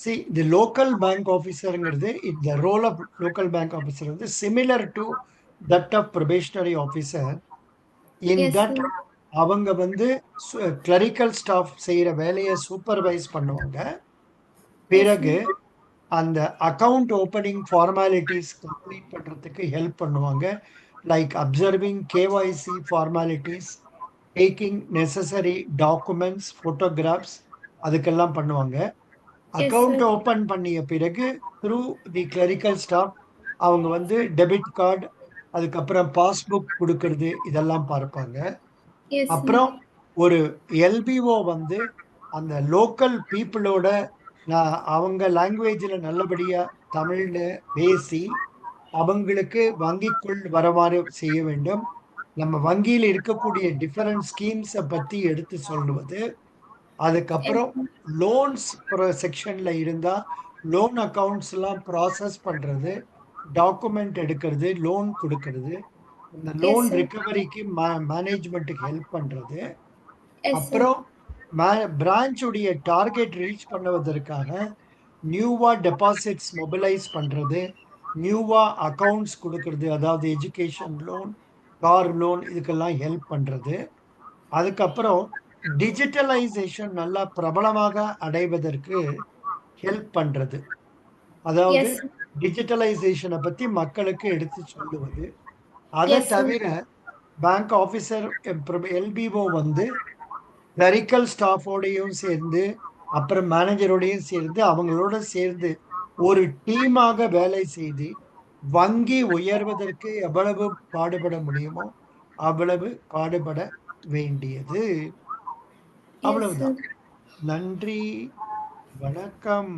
See, the local bank officer, the role of local bank officer is similar to that of probationary officer. In Yes, that, sir. அவங்க வந்து clerical staff செய்யற வேலையை supervise பண்ணுவாங்க. Yes, பிறகு sir. அந்த account opening formalities complete பண்றதுக்கு help பண்ணுவாங்க. Like observing KYC formalities, taking necessary documents, photographs, அதுக்கெல்லாம் பண்ணுவாங்க. Yes, account sir. ஓப்பன் பண்ணிய பிறகு த்ரூ தி கிளரிக்கல் ஸ்டாஃப் அவங்க வந்து டெபிட் கார்டு, அதுக்கப்புறம் பாஸ்புக் கொடுக்கறது, இதெல்லாம் பார்ப்பாங்க. Yes, sir. அப்புறம் ஒரு எல்பிஓ வந்து அந்த லோக்கல் பீப்புளோட அவங்க லாங்குவேஜில் நல்லபடியா தமிழ்ல பேசி அவங்களுக்கு வங்கிக்குள் வரமாறு செய்ய வேண்டும். நம்ம வங்கியில் இருக்கக்கூடிய டிஃபரண்ட் ஸ்கீம்ஸை பத்தி எடுத்து சொல்லுவது. Yes, அதுக்கப்புறம் sir. லோன்ஸ் செக்ஷன்ல இருந்தா லோன் அக்கவுண்ட்ஸ் எல்லாம் ப்ராசஸ் பண்றது, டாக்குமெண்ட் எடுக்கிறது, லோன் கொடுக்கறது, இந்த Yes, லோன் sir. ரிகவரிக்கு மேனேஜ்மெண்ட்டுக்கு ஹெல்ப் பண்றது. Yes, sir. அப்புறம் பிரான்ச்சுடைய டார்கெட் ரீச் பண்ணுவதற்காக நியூவா டெபாசிட்ஸ் மொபிலைஸ் பண்றது, நியூவா அக்கவுண்ட்ஸ் கொடுக்கறது, அதாவது எஜுகேஷன் லோன், கார் லோன், இதுக்கெல்லாம் ஹெல்ப் பண்றது. அதுக்கப்புறம் டிஜிட்டலைசேஷன் நல்லா பிரபலமாக அடைவதற்கு ஹெல்ப் பண்றது. அதாவது Yes, sir. டிஜிட்டலைசேஷனை பத்தி மக்களுக்கு எடுத்து சொல்லுவது. அதை Yes, sir. தவிர பேங்க் ஆஃபீஸர் எல்பிஓ வந்து கிளரிக்கல் ஸ்டாஃபோடையும் சேர்ந்து அப்புறம் மேனேஜரோடையும் சேர்ந்து அவங்களோட சேர்ந்து ஒரு டீமாக வேலை செய்து வங்கி உயர்வதற்கு எவ்வளவு பாடுபட முடியுமோ அவ்வளவு பாடுபட வேண்டியது. Yes, அவ்வளவுதான். sir. நன்றி, வணக்கம்.